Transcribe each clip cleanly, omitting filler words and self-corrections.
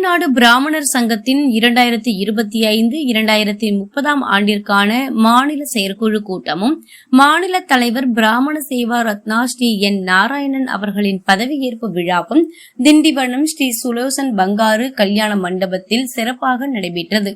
தமிழ்நாடு பிராமணர் சங்கத்தின் 2025-2030 ஆண்டிற்கான மாநில செயற்குழு கூட்டமும் மாநில தலைவர் பிராமண சேவா ரத்னா ஸ்ரீ என் நாராயணன் அவர்களின் பதவியேற்பு விழாவும் திண்டிவனம் ஸ்ரீ சுலோசன் பங்காரு கல்யாண மண்டபத்தில் சிறப்பாக நடைபெற்றது.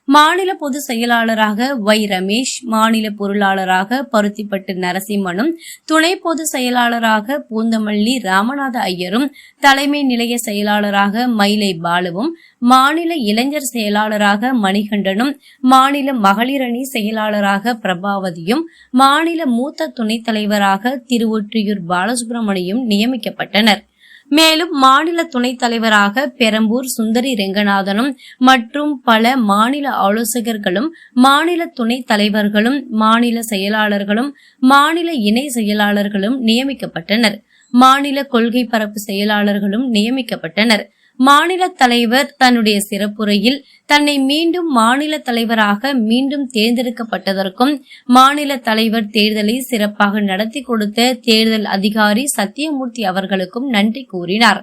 மாநில பொதுச் செயலாளராக ஒய் ரமேஷ், மாநில பொருளாளராக பருத்திப்பட்டு நரசிம்மனும், துணை பொதுச் செயலாளராக பூந்தமல்லி ராமநாத ஐயரும், தலைமை நிலைய செயலாளராக மயிலை பாலுவும், மாநில இளைஞர் செயலாளராக மணிகண்டனும், மாநில மகளிரணி செயலாளராக பிரபாவதியும், மாநில மூத்த துணைத் தலைவராக திருவொற்றியூர் பாலசுப்ரமணியும் நியமிக்கப்பட்டனர். மேலும் மாநில துணைத் தலைவராக பெரம்பூர் சுந்தரி ரெங்கநாதனும் மற்றும் பல மாநில ஆலோசகர்களும், மாநில துணைத் தலைவர்களும், மாநில செயலாளர்களும், மாநில இணை செயலாளர்களும் நியமிக்கப்பட்டனர். மாநில கொள்கை பரப்பு செயலாளர்களும் நியமிக்கப்பட்டனர். மாநில தலைவர் தன்னுடைய சிறப்புரையில் தன்னை மீண்டும் மாநில தலைவராக மீண்டும் தேர்ந்தெடுக்கப்பட்டதற்கும், மாநில தலைவர் தேர்தலை சிறப்பாக நடத்தி கொடுத்த தேர்தல் அதிகாரி சத்தியமூர்த்தி அவர்களுக்கும் நன்றி கூறினார்.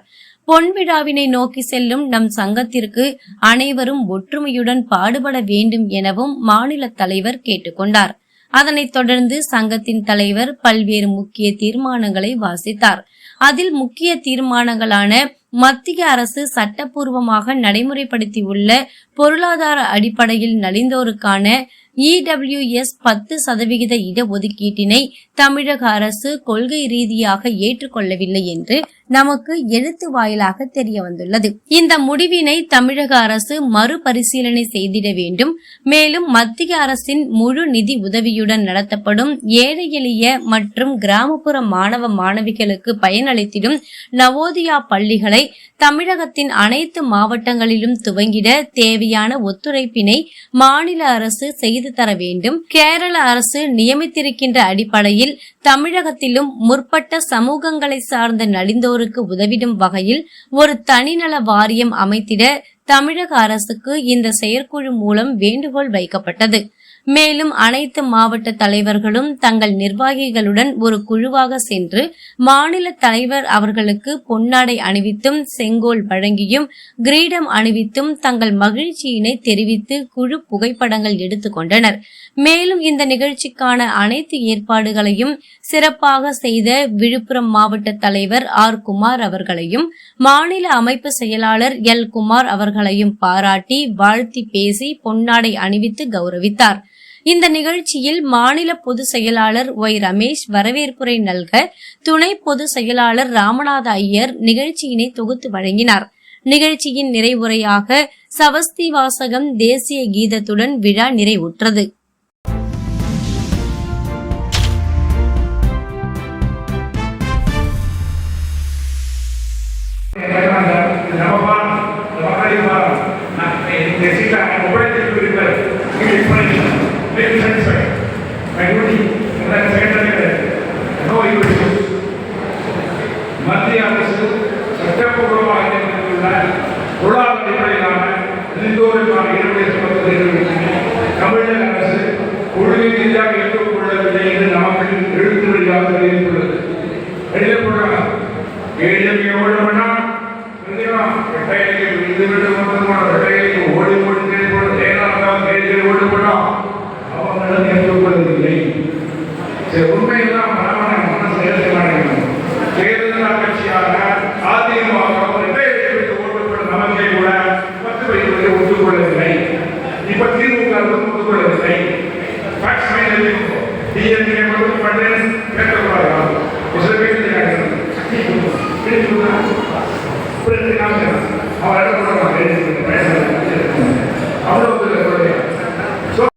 பொன் விழாவினை நோக்கி செல்லும் நம் சங்கத்திற்கு அனைவரும் ஒற்றுமையுடன் பாடுபட வேண்டும் எனவும் மாநில தலைவர் கேட்டுக்கொண்டார். அதனைத் தொடர்ந்து சங்கத்தின் தலைவர் பல்வேறு முக்கிய தீர்மானங்களை வாசித்தார். அதில் முக்கிய தீர்மானங்களான மத்திய அரசு சட்டப்பூர்வமாக நடைமுறைப்படுத்தியுள்ள பொருளாதார அடிப்படையில் நலிந்தோருக்கான EWS 10% இடஒதுக்கீட்டினை தமிழக அரசு கொள்கை ரீதியாக ஏற்றுக்கொள்ளவில்லை என்று நமக்கு எழுத்து வாயிலாக தெரிய வந்துள்ளது. இந்த முடிவினை தமிழக அரசு மறுபரிசீலனை செய்திட வேண்டும். மேலும் மத்திய அரசின் முழு நிதி உதவியுடன் நடத்தப்படும் ஏழை எளிய மற்றும் கிராமப்புற மாணவ மாணவிகளுக்கு பயனளித்திடும் நவோதயா பள்ளிகளை தமிழகத்தின் அனைத்து மாவட்டங்களிலும் துவங்கிட தேவையான ஒத்துழைப்பினை மாநில அரசு செய்து தர வேண்டும். கேரள அரசு நியமித்திருக்கின்ற அடிப்படையில் தமிழகத்திலும் முற்பட்ட சமூகங்களை சார்ந்த நலிந்தோருக்கு உதவிடும் வகையில் ஒரு தனிநல வாரியம் அமைத்திட தமிழக அரசுக்கு இந்த செயற்குழு மூலம் வேண்டுகோள் வைக்கப்பட்டது. மேலும் அனைத்து மாவட்ட தலைவர்களும் தங்கள் நிர்வாகிகளுடன் ஒரு குழுவாக சென்று மாநில தலைவர் அவர்களுக்கு பொன்னாடை அணிவித்தும் செங்கோல் வழங்கியும் கிரீடம் அணிவித்தும் தங்கள் மகிழ்ச்சியினை தெரிவித்து குழு புகைப்படங்கள் எடுத்துக்கொண்டனர். மேலும் இந்த நிகழ்ச்சிக்கான அனைத்து ஏற்பாடுகளையும் சிறப்பாக செய்த விழுப்புரம் மாவட்ட தலைவர் ஆர் குமார் அவர்களையும் மாநில அமைப்பு செயலாளர் எல் குமார் அவர்களையும் பாராட்டி வாழ்த்தி பேசி பொன்னாடை அணிவித்து கௌரவித்தார். இந்த நிகழ்ச்சியில் மாநில பொதுச் செயலாளர் ஒய் ரமேஷ் வரவேற்புரை நல்க, துணை பொதுச் செயலாளர் ராமநாத ஐயர் நிகழ்ச்சியினை தொகுத்து வழங்கினார். நிகழ்ச்சியின் நிறைவுரையாக சவஸ்தி வாசகம் தேசிய கீதத்துடன் விழா நிறைவுற்றது. மத்திய அரசு சட்டப்பூர்வமாக பொருளாதார தமிழக அரசு கொள்கை ரீதியாக ஏற்றுக்கொள்ளவில்லை என்று நமக்கு எழுத்து வழியாக தெரிவித்துள்ளது. ஓடி அவங்களும் ஏற்றுக்கொள்ளவில்லை. உண்மையெல்லாம் தேர்தல் கட்சியாக அதிமுக நமக்கே கூட 10% ஒத்துக்கொள்ளவில்லை. இப்ப திமுக ஒத்துக்கொள்ளவில்லை. அவர்